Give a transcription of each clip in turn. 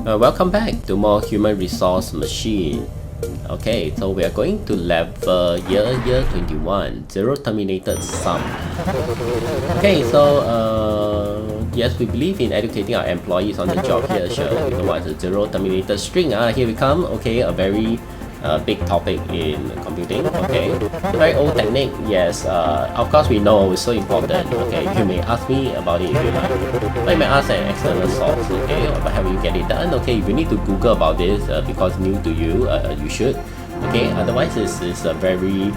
Welcome back to more human resource machine. Okay, so we are going to level year 21, zero terminated sum. Okay, so yes, we believe in educating our employees on the job here. Sure, you know what is a zero terminated string? Here we come. Okay, a very big topic in computing. Okay, very old technique. Yes, of course we know it's so important. Okay, you may ask me about it if you like. But you may ask an external source. Okay, but how will you get it done? Okay, if you need to Google about this because new to you, you should. Okay, otherwise it's a very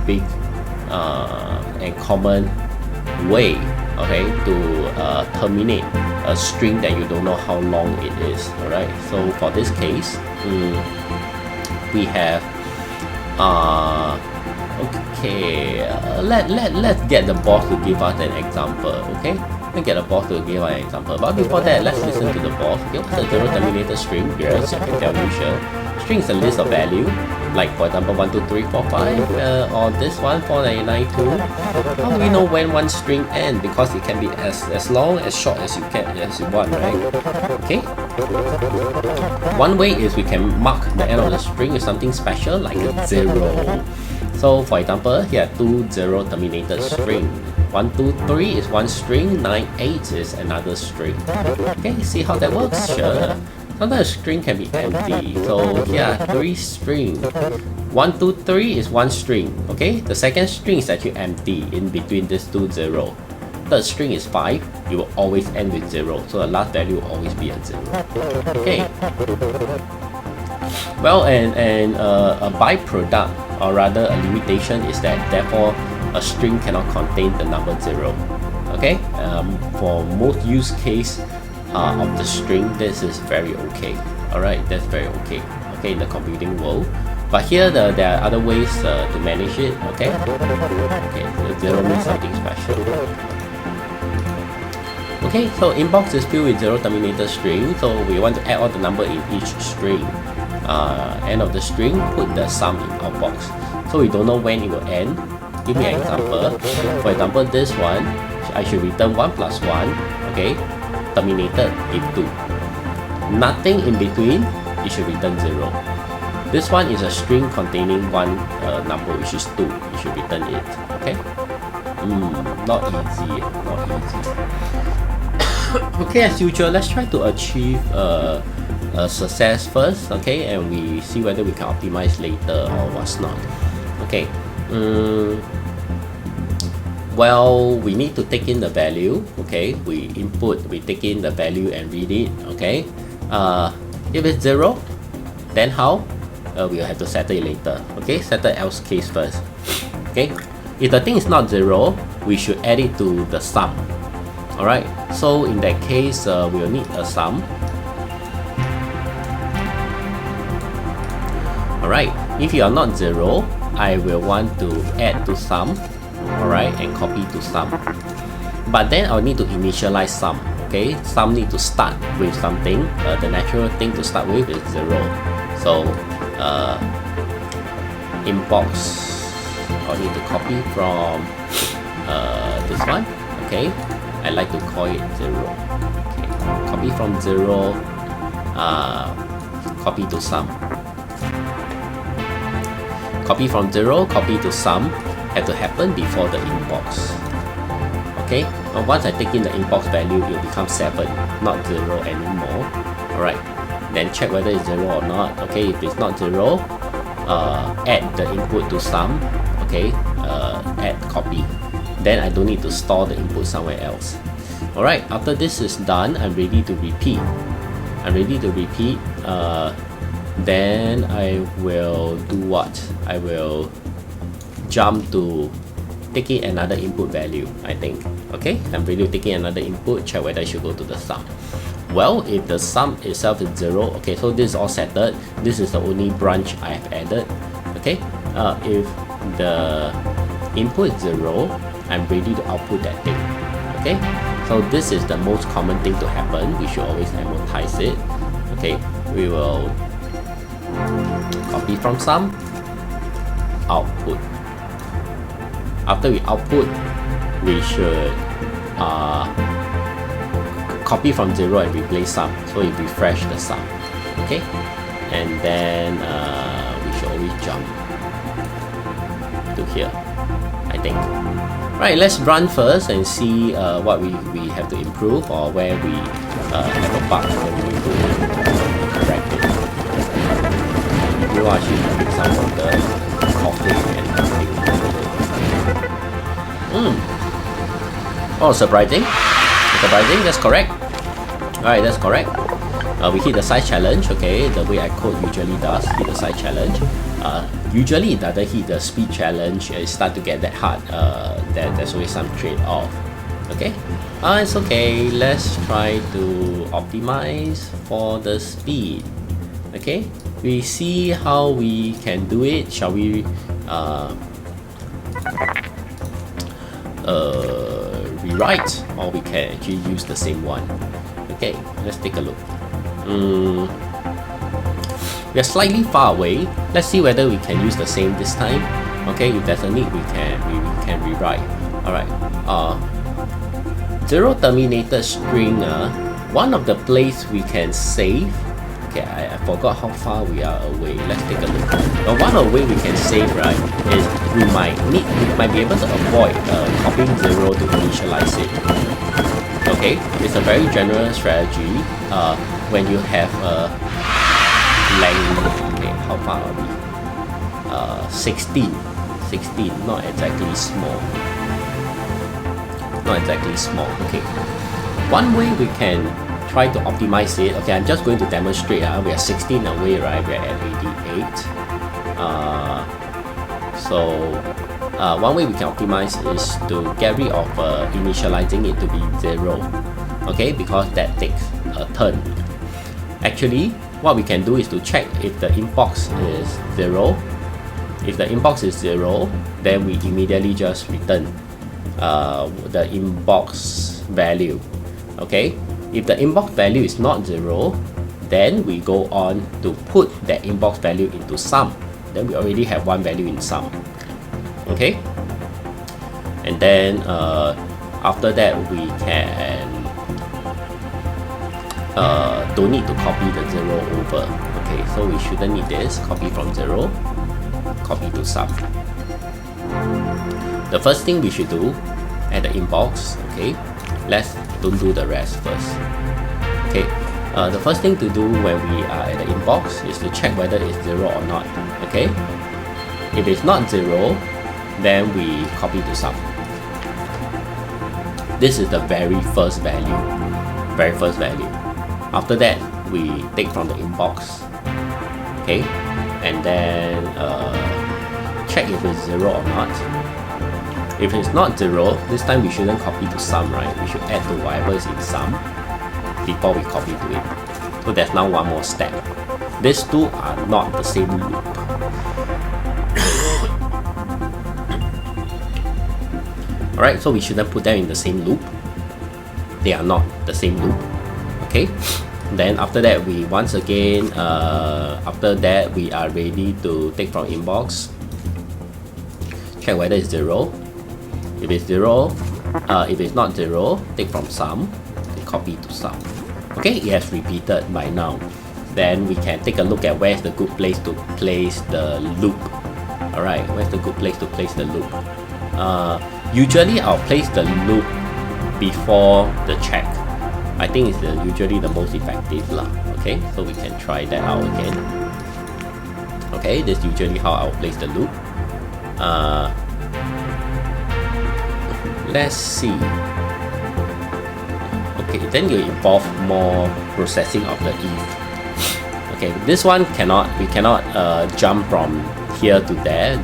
big and common way. Okay, to terminate a string that you don't know how long it is. All right. So for this case, we have okay, let's get the boss to give us an example. Okay, let's get the boss to give us an example, but before that, let's listen to the boss. Okay, what's a zero terminated string? Yes, I can tell you. Sure, string is a list of value, like for example 1 2 3 4 5, or this one 4992. How do we know when one string ends? Because it can be as long as short as you want, right? Okay, one way is we can mark the end of the string with something special like a zero. So for example, here are two zero terminated string. 1 2 3 is one string, 9 8 is another string. Okay, see how that works? Sure. Sometimes a string can be empty. So here are three strings. 1 2 3 is one string. Okay, the second string is actually empty in between these two zero. Third string is 5. You will always end with 0. So the last value will always be a 0. Okay. Well, and a byproduct, or rather a limitation, is that therefore a string cannot contain the number 0. Okay. For most use case of the string, this is very okay. Alright, that's very okay. Okay, in the computing world. But here there are other ways to manage it. Okay. Okay, so 0 means something special. Okay, so inbox is filled with zero terminated string. So we want to add all the number in each string. End of the string, put the sum in outbox. So we don't know when it will end. Give me an example. For example, this one, I should return 1 plus 1. Okay, terminated in 2. Nothing in between, it should return 0. This one is a string containing one number, which is 2. You should return it. Okay. Not easy. Not easy. Okay, as usual, let's try to achieve a success first. Okay, and we see whether we can optimize later or what's not. Okay. Well, we need to take in the value. Okay, we take in the value and read it. Okay. If it's 0, then how? We'll have to settle it later. Okay, settle else case first. Okay, if the thing is not 0, we should add it to the sum. Alright, so in that case, we'll need a sum. Alright, if you are not 0, I will want to add to sum. Alright, and copy to sum. But then I'll need to initialize sum. Okay, sum need to start with something. The natural thing to start with is 0. So, inbox, I'll need to copy from this one. Okay, I like to call it 0. Okay, copy from 0, copy to sum. Copy from 0, copy to sum have to happen before the inbox. Okay, once I take in the inbox value, it will become 7, not 0 anymore. Alright, then check whether it's 0 or not. Okay, if it's not 0, add the input to sum. Okay, add copy. Then I don't need to store the input somewhere else. Alright, after this is done, I'm ready to repeat. Then I will do what? I will jump to taking another input value, I think. Okay, I'm ready to taking another input, check whether I should go to the sum. Well, if the sum itself is 0, okay, so this is all settled. This is the only branch I have added. Okay, if the input is 0, I'm ready to output that thing. Okay, so this is the most common thing to happen. We should always amortize it. Okay, we will copy from sum, output. After we output, we should copy from 0 and replace sum, so it refresh the sum. Okay, and then we should always jump to here, I think. Right, let's run first and see what we have to improve, or where we have a bug that we need to correct it. You actually fix some of the coughing and everything. Oh, surprising, that's correct. Alright, that's correct. We hit the size challenge, okay, the way I code usually does, hit the size challenge. Usually it doesn't hit the speed challenge, it start to get that hard, there's always some trade-off, okay? It's okay, let's try to optimize for the speed, okay? We see how we can do it. Shall we rewrite, or we can actually use the same one? Okay, let's take a look. We are slightly far away. Let's see whether we can use the same this time. Okay, if there's a need, we can rewrite. Alright. 0 terminated string. One of the place we can save. Okay, I forgot how far we are away. Let's take a look. One of the way we can save, right, is we might be able to avoid copying 0 to initialize it. Okay, it's a very general strategy. When you have a length, okay, how far are we? 16, not exactly small. Okay. One way we can try to optimize it. Okay, I'm just going to demonstrate. We are 16 away, right? We're at 88. One way we can optimize is to get rid of initializing it to be 0. Okay, because that takes a turn. Actually, what we can do is to check if the inbox is 0. If the inbox is 0, then we immediately just return the inbox value. Okay, if the inbox value is not 0, then we go on to put that inbox value into sum. Then we already have one value in sum. Okay, and then after that we can don't need to copy the 0 over. Okay, so we shouldn't need this. Copy from 0, copy to sum. The first thing we should do at the inbox, okay, let's don't do the rest first. Okay, the first thing to do when we are at the inbox is to check whether it's 0 or not. Okay, if it's not 0, then we copy to sum. This is the very first value. After that, we take from the inbox. Okay, and then check if it's 0 or not. If it's not 0, this time we shouldn't copy to sum, right? We should add to whatever is in sum before we copy to it. So there's now one more step. These two are not the same loop. Alright, so we shouldn't put them in the same loop. They are not the same loop. Okay, then after that we once again after that we are ready to take from inbox, check whether it's 0. If it's 0, if it's not 0, take from sum, copy to sum. Okay, it has repeated by now. Then we can take a look at where's the good place to place the loop. Alright, where's the good place to place the loop? Usually I'll place the loop before the check. I think it's usually the most effective lah. Okay, so we can try that out again. Okay, this is usually how I'll place the loop. Let's see. Okay, then you involve more processing of the if. Okay, this one we cannot jump from here to there.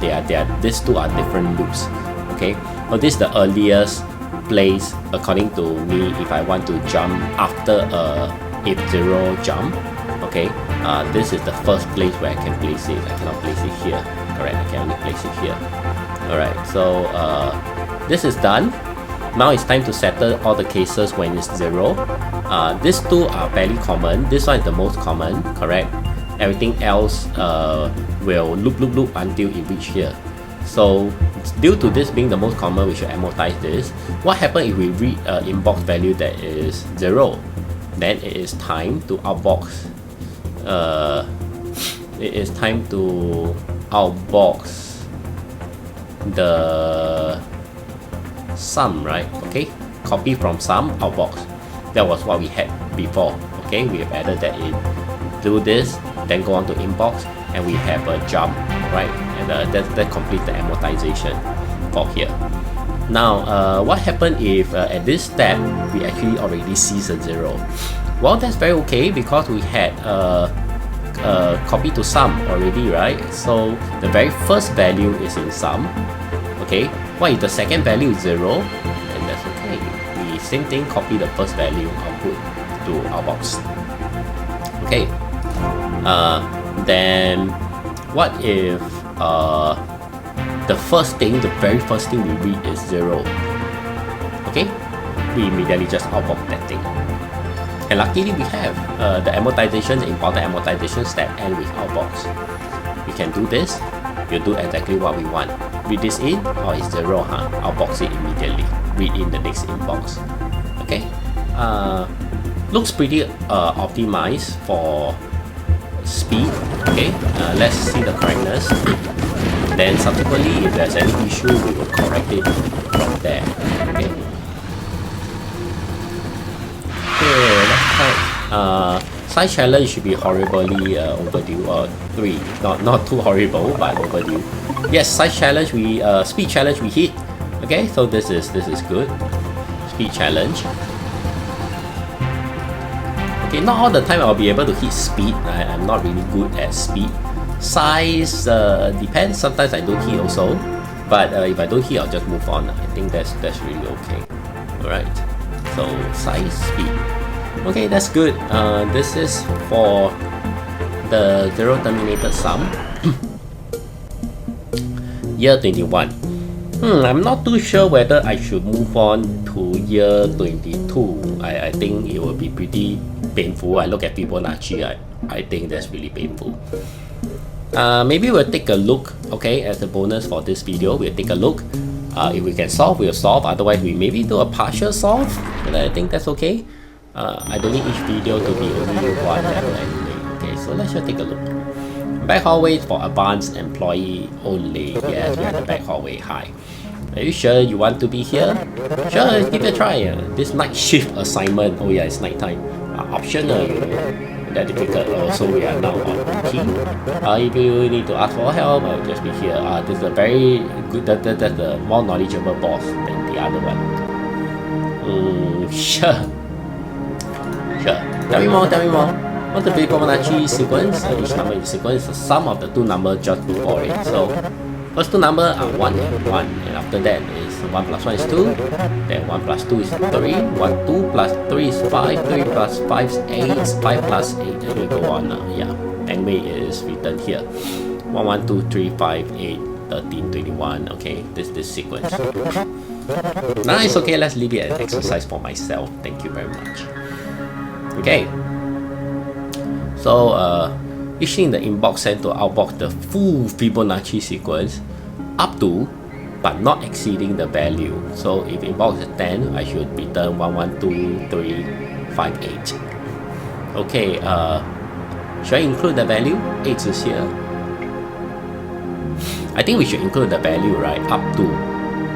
These two are different loops. Okay, so this is the earliest place according to me if I want to jump after a if 0 jump. Okay, this is the first place where I can place it. I cannot place it here. Correct, I can only place it here. Alright, so this is done. Now it's time to settle all the cases when it's 0. These two are fairly common. This one is the most common, correct? Everything else will loop until it reach here. So due to this being the most common, we should amortize this. What happens if we read inbox value that is 0? then it is time to outbox. It is time to outbox the sum, right? Okay, copy from sum, outbox. That was what we had before. Okay, we have added that in. Do this, then go on to inbox, and we have a jump, right? And that completes the amortization for here. Now, what happened if at this step we actually already sees a 0? Well, that's very okay because we had copy to sum already, right? So the very first value is in sum. Okay, what if the second value is 0? Then that's okay. We same thing, copy the first value, output to outbox. Okay, then what if the very first thing we read is 0? Okay, we immediately just outbox that thing. And luckily we have the amortization, the important amortization step end with outbox. We can do this, we'll do exactly what we want. Read this in, or it's 0, outbox it immediately. Read in the next inbox. Okay, looks pretty optimized for speed. Okay, let's see the correctness. Then subsequently, if there's any issue, we will correct it from there. Okay. Okay, let's try. Size challenge should be horribly overdue, or 3. Not too horrible, but overdue. Yes, size challenge we speed challenge we hit. Okay, so this is good. Speed challenge. Okay, not all the time I'll be able to hit speed. I'm not really good at speed. Size depends. Sometimes I don't hit also, but if I don't hit, I'll just move on. I think that's really okay. Alright, so size, speed. Okay, that's good. This is for the 0 terminated sum. Year 21. I'm not too sure whether I should move on to year 22. I think it will be pretty painful. I look at Fibonacci, I think that's really painful. Maybe we'll take a look, okay, as a bonus for this video. We'll take a look. If we can solve, we'll solve. Otherwise, we maybe do a partial solve. But I think that's okay. I don't need each video to be only one level anyway. Okay, so let's just take a look. Back hallway for advanced employee only. Yes, we have the back hallway. Hi. Are you sure you want to be here? Sure, give it a try. This night shift assignment. Oh yeah, it's night time. Optional, you know. That difficult. So we are now on routine. If you need to ask for help, I'll just be here. This is a very good. That's the more knowledgeable boss than the other one. Sure. Tell me more. What's the Fibonacci sequence? Each number in the sequence is the sum of the two numbers just before it. So first two numbers are 1 and 1, and after that is 1 plus 1 is 2, then 1 plus 2 is 3, 2 plus 3 is 5, 3 plus 5 is 8, 5 plus 8, and we go on. Yeah, anyway it is written here. 1, 1, 2, 3, 5, 8, 13, 21. Okay, this sequence. Nice, okay, let's leave it as an exercise for myself. Thank you very much. Okay. So each thing in the inbox sent to outbox the full Fibonacci sequence up to but not exceeding the value. So if inbox is 10, I should return 1, 1, 2, 3, 5, 8. Okay, should I include the value? 8 is here. I think we should include the value, right? Up to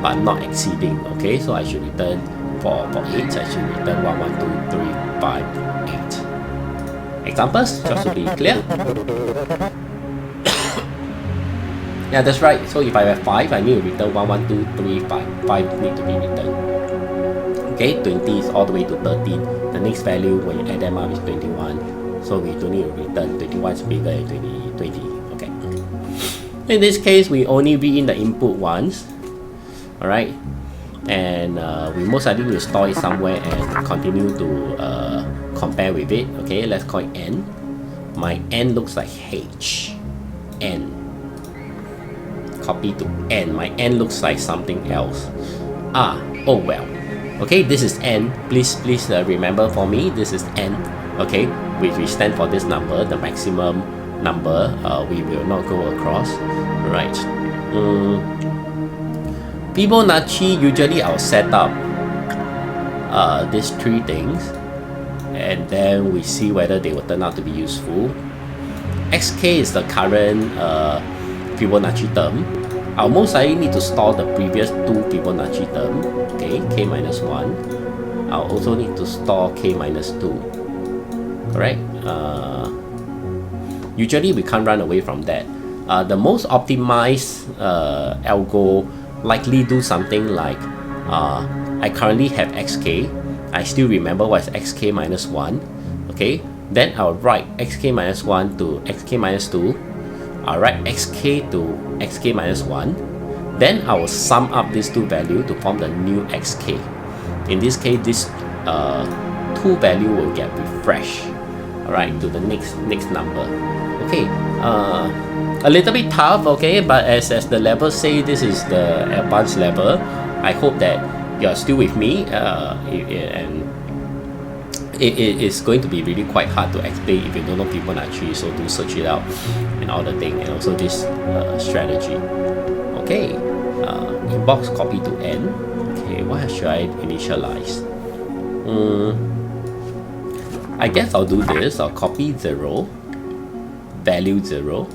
but not exceeding. Okay, so I should return for 8, I should return 1, 1, 2, 3, 5, 8. Examples, just to be clear. Yeah, that's right. So if I have 5, I need to return 1, 1, 2, 3, 5. 5 need to be returned. Okay, 20 is all the way to 13. The next value when you add them up is 21. So we don't need to return. 21 is bigger than 20. Okay. In this case, we only read in the input once. Alright. And we most likely will store it somewhere and continue to compare with it. Okay, let's call it N. My N looks like H. N. Copy to N. My N looks like something else. Oh well. Okay, this is N. Please remember for me, this is N. Okay, which we stand for this number, the maximum number. We will not go across. Right. Fibonacci, usually I'll set up these 3 things, and then we see whether they will turn out to be useful. Xk is the current Fibonacci term. I'll most likely need to store the previous two Fibonacci term, okay, k minus 1. I'll also need to store k minus 2, correct? Usually we can't run away from that. The most optimized algo likely do something like I currently have xk. I still remember what is xk minus 1, okay? Then I'll write xk minus 1 to xk minus 2. I'll write xk to xk minus 1. Then I will sum up these two values to form the new xk. In this case, this two value will get refreshed, alright, to the next number. Okay, a little bit tough, okay, but as the level say, this is the advanced level. I hope that you're still with me, and it is going to be really quite hard to explain if you don't know Fibonacci, so do search it out and all the thing, and also this strategy. Okay, inbox copy to n. Okay, what should I initialize? I guess I'll do this. I'll copy 0, value 0.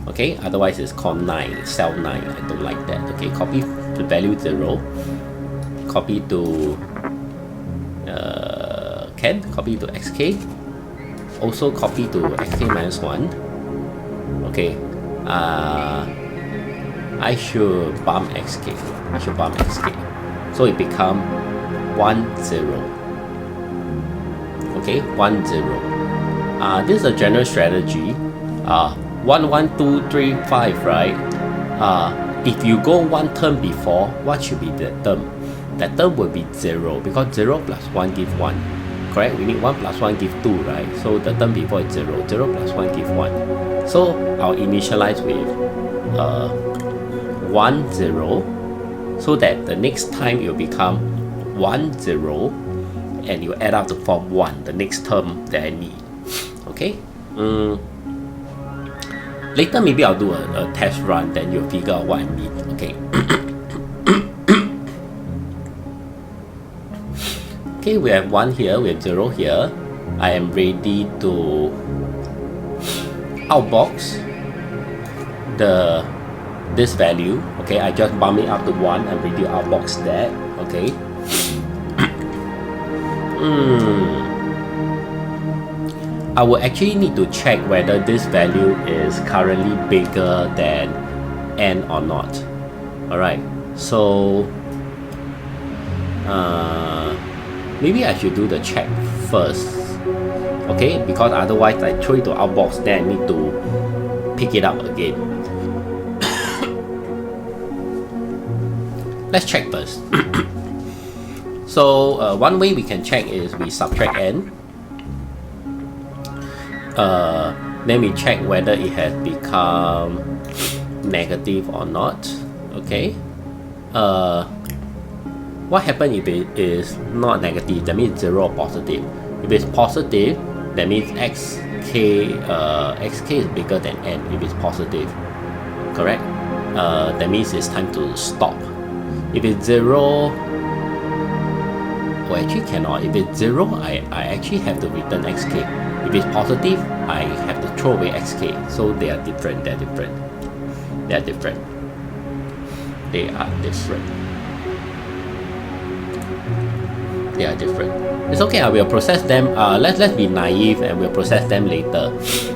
Okay, otherwise it's called 9, cell 9. I don't like that. Okay, copy the value 0, copy to Ken, copy to xk, also copy to xk minus 1. Okay, I should bump xk. So it become 1 0. Okay, 1 0. This is a general strategy. 1 1 2 3 5, right? If you go one term before, what should be the term? That term will be 0, because 0 plus 1 give 1. Correct? We need 1 plus 1 give 2, right? So the term before is 0. 0 plus 1 give 1. So I'll initialize with 1 0, so that the next time it will become 1 0, and you add up to form 1, the next term that I need. Okay? Later maybe I'll do a test run, then you'll figure out what I need. Okay. Okay, we have 1 here, we have 0 here. I am ready to outbox this value. Okay, I just bump it up to 1 and ready to outbox that. Okay. I will actually need to check whether this value is currently bigger than n or not. Alright, so maybe I should do the check first. Okay, because otherwise I throw it to outbox, then I need to pick it up again. Let's check first. So one way we can check is we subtract n. Then we check whether it has become negative or not. Okay. What happens if it is not negative? That means 0 or positive. If it's positive, that means xk is bigger than n. If it's positive, correct? That means it's time to stop. If it's 0, well, actually cannot. If it's 0, I actually have to return xk. If it's positive, I have to throw away xk. So they are different. They are different. It's okay. I will process them. Let's be naive and we'll process them later.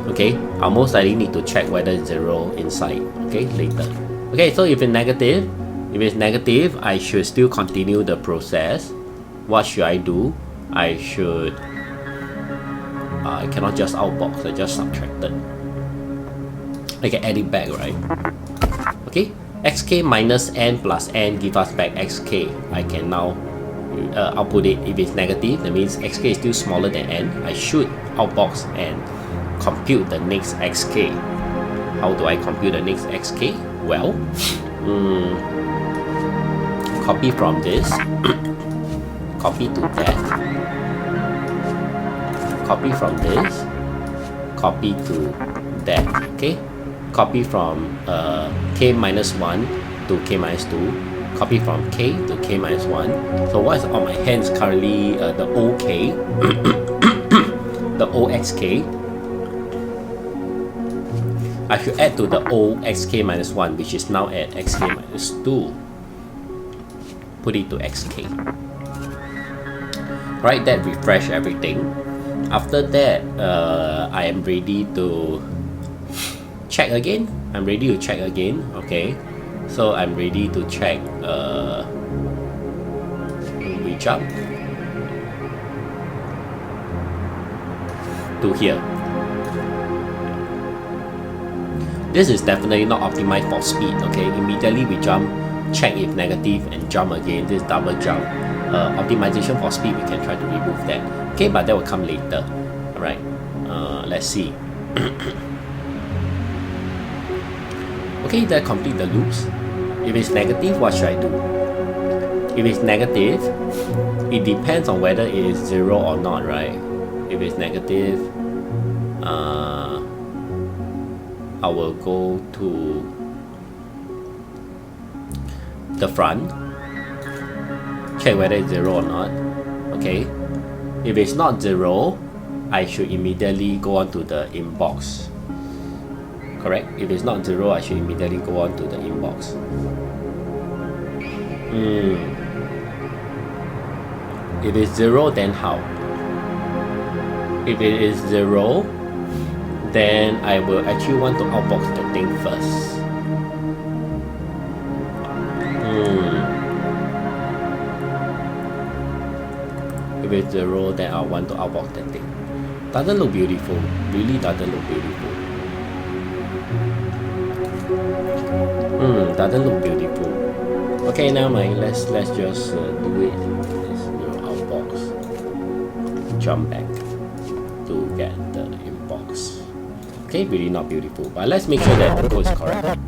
Okay. I'll most likely need to check whether it's 0 inside. Okay, later. Okay. So if it's negative, I should still continue the process. What should I do? I cannot just outbox, I just subtracted. I can add it back, right? Okay, xk minus n plus n give us back xk. I can now output it. If it's negative, that means xk is still smaller than n. I should outbox and compute the next xk. How do I compute the next xk? Well, copy from this, copy to that, copy from this, copy to that. Okay, copy from k minus 1 to k minus 2, copy from k to k minus 1. So what is on my hands currently? The OK. the OXK, I should add to the OXK minus 1, which is now at XK minus 2. Put it to XK. Right, that refresh everything. After that, I am ready to check again. I'm ready to check again. Okay, so I'm ready to check. We jump to here. This is definitely not optimized for speed. Okay, immediately we jump, check if negative, and jump again. This double jump. Optimization for speed, we can try to remove that. Okay, but that will come later. Alright, let's see. Okay, that complete the loops. If it's negative, what should I do? If it's negative, it depends on whether it is 0 or not, right? If it's negative, I will go to the front, check whether it's 0 or not. Okay, if it's not 0, I should immediately go on to the inbox. Correct? If it's not 0, I should immediately go on to the inbox. If it's 0, then how? If it is 0, then I will actually want to outbox the thing first. If it's 0, then I want to outbox the thing. Doesn't look beautiful. Really doesn't look beautiful. Doesn't look beautiful. Okay, never mind. Let's just do it. Let's do outbox. Jump back to get the inbox. Okay, really not beautiful. But let's make sure that the code is correct.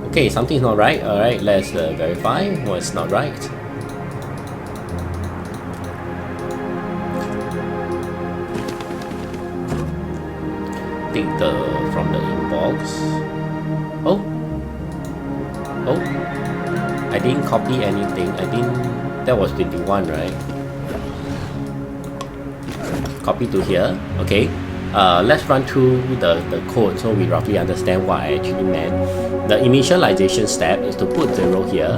Okay, something's not right. Alright, let's verify what's not right. Take from the inbox. Oh, I didn't copy anything. That was 21, right? Copy to here. Okay. Let's run through the code so we roughly understand what I actually meant. The initialization step is to put 0 here,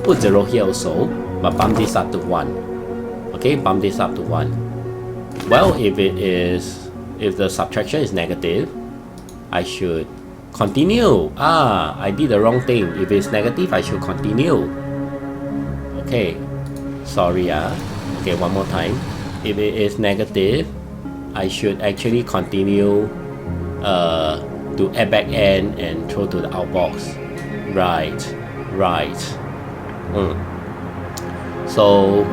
put 0 here also, but bump this up to 1. Okay, bump this up to 1. Well, if the subtraction is negative, I should continue. I did the wrong thing. If it's negative, I should continue. Okay, sorry. Okay, one more time. If it is negative, I should actually continue to add back n and throw to the outbox. Right. So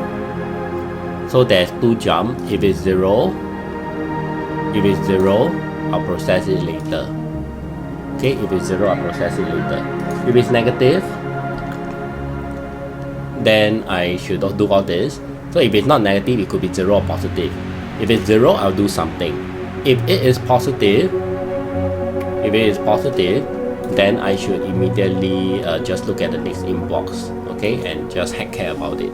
there's 2 jump. If it's 0, I'll process it later. Okay, if it's 0, I'll process it later. If it's negative, then I should not do all this. So if it's not negative, it could be 0 or positive. If it's 0, I'll do something. If it is positive, then I should immediately just look at the next inbox, okay, and just heck care about it.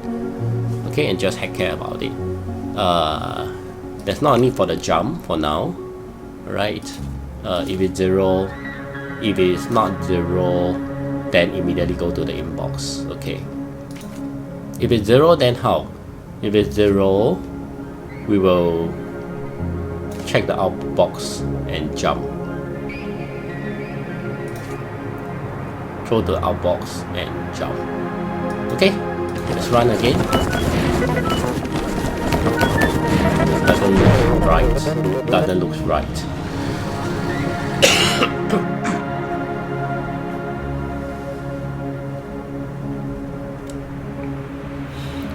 There's not a need for the jump for now, right? If it's 0, if it's not 0, then immediately go to the inbox. Okay. If it's 0, then how? If it's 0, we will check the outbox and jump. Throw the outbox and jump. Okay, let's run again. Doesn't look right. Doesn't look right.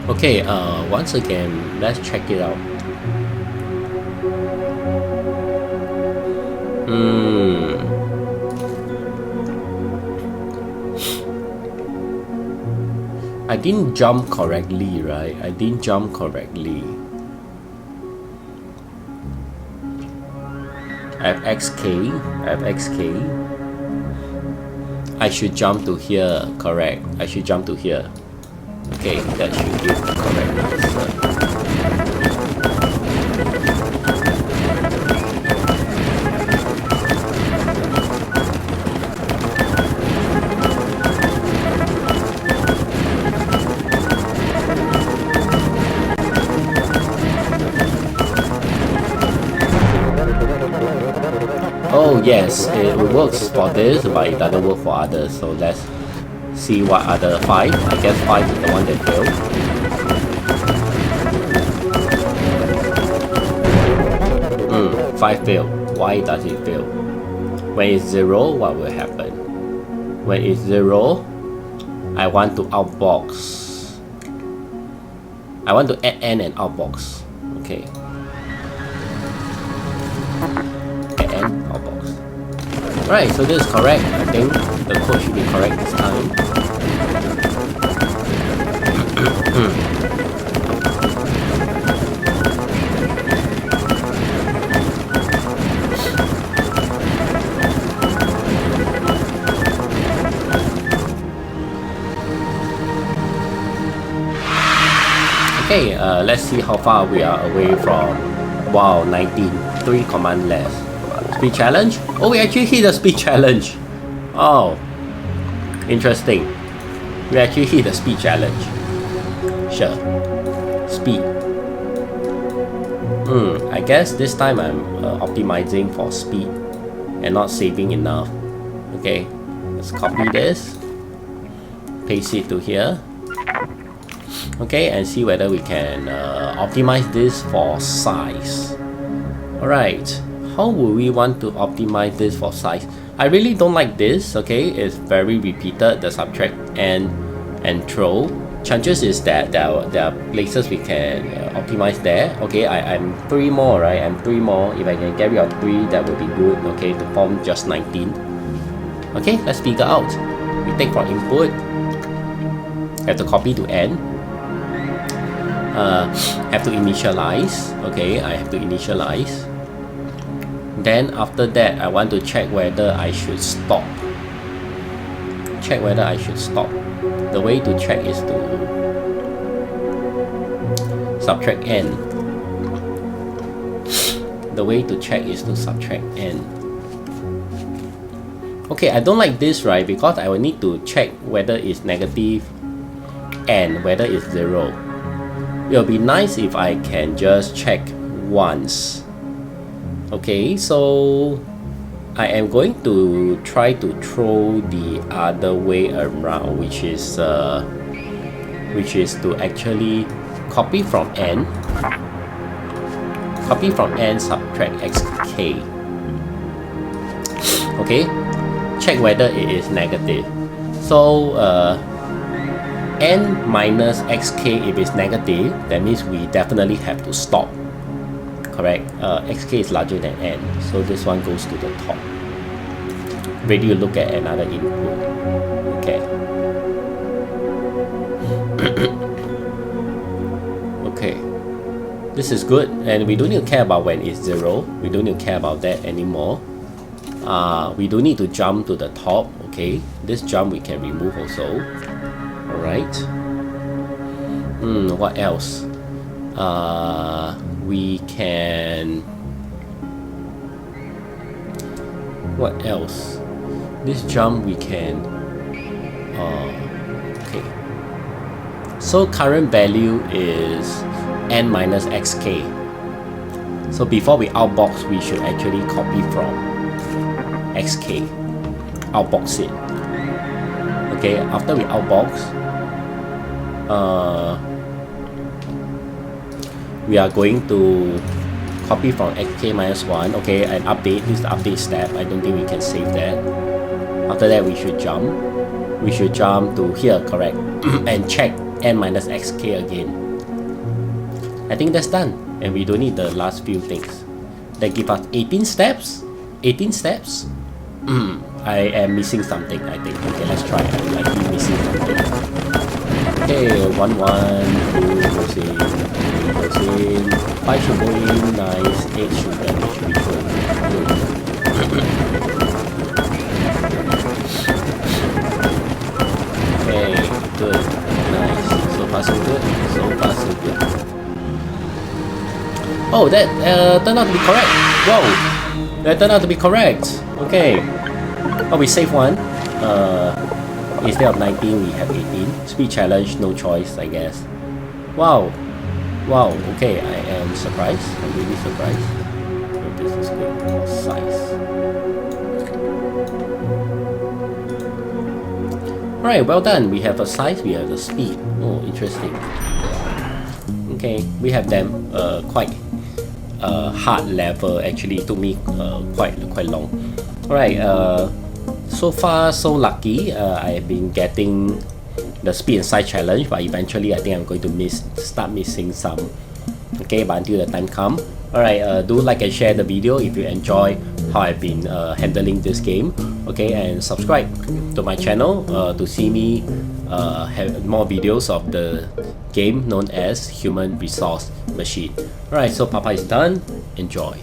Okay, once again, let's check it out. I didn't jump correctly, right? I didn't jump correctly. fxk. I should jump to here, correct. I should jump to here. Okay, that should give the correct answer. Oh yes, it works for this, but it doesn't work for others. So let's see what other 5. I guess 5 is the one that failed. 5 failed. Why does it fail? When it's 0, what will happen? When it's 0, I want to outbox. I want to add n and outbox. Okay. Outbox. Right, so this is correct. I think the code should be correct this time. Okay, let's see how far we are away from. Wow, 19. 3 command left. Speed challenge? Oh, we actually hit the speed challenge. Oh, interesting. We actually hit the speed challenge. Sure. Speed. I guess this time I'm optimizing for speed and not saving enough. Okay, let's copy this, paste it to here. Okay, and see whether we can optimize this for size. Alright. How would we want to optimize this for size? I really don't like this, okay? It's very repeated, the subtract and throw. Chances is that there are places we can optimize there. Okay, I'm 3 more, right? I'm 3 more. If I can get rid of 3, that would be good, okay? To form just 19. Okay, let's figure out. We take for input. Have to copy to n. Have to initialize. Okay, I have to initialize. Then after that, I want to check whether I should stop. The way to check is to subtract n. Okay, I don't like this, right? Because I will need to check whether it's negative and whether it's 0. It will be nice if I can just check once. Okay, so I am going to try to throw the other way around, which is to actually copy from n, subtract xk. Okay, check whether it is negative. So n minus xk, if it's negative, that means we definitely have to stop. Correct, xk is larger than n, so this one goes to the top. Ready to look at another input. Okay. Okay, this is good, and we don't need to care about when it's 0. We don't need to care about that anymore. We don't need to jump to the top. Okay, this jump we can remove also. Alright. What else? We can... What else? This jump we can... okay. So current value is n minus xk. So before we outbox, we should actually copy from xk. Outbox it. Okay, after we outbox, we are going to copy from xk minus 1. Okay, and update. This is the update step. I don't think we can save that. After that, we should jump. We should jump to here, correct? And check n minus xk again. I think that's done. And we don't need the last few things. That give us 18 steps. 18 steps? I am missing something, I think. Okay, let's try. I'm likely missing something. Okay, 1, 1, 2 goes in, 3 goes in, 5 should go in, nice, 8 should be good. good. Nice. So far so good. So far so good. Oh, that turned out to be correct. Whoa, that turned out to be correct. Okay. Oh, we saved one. Instead of 19, we have 18. Speed challenge, no choice, I guess. Wow. Wow. Okay, I am surprised. I'm really surprised. Oh, this is good. Size. Alright, well done. We have a size, we have a speed. Oh, interesting. Okay, we have them quite hard level. Actually, it took me quite long. Alright, so far so lucky. I've been getting the speed and size challenge, but eventually I think I'm going to start missing some. Okay, but until the time comes. Alright, do like and share the video if you enjoy how I've been handling this game. Okay, and subscribe to my channel to see me have more videos of the game known as Human Resource Machine. Alright, so Papa is done. Enjoy.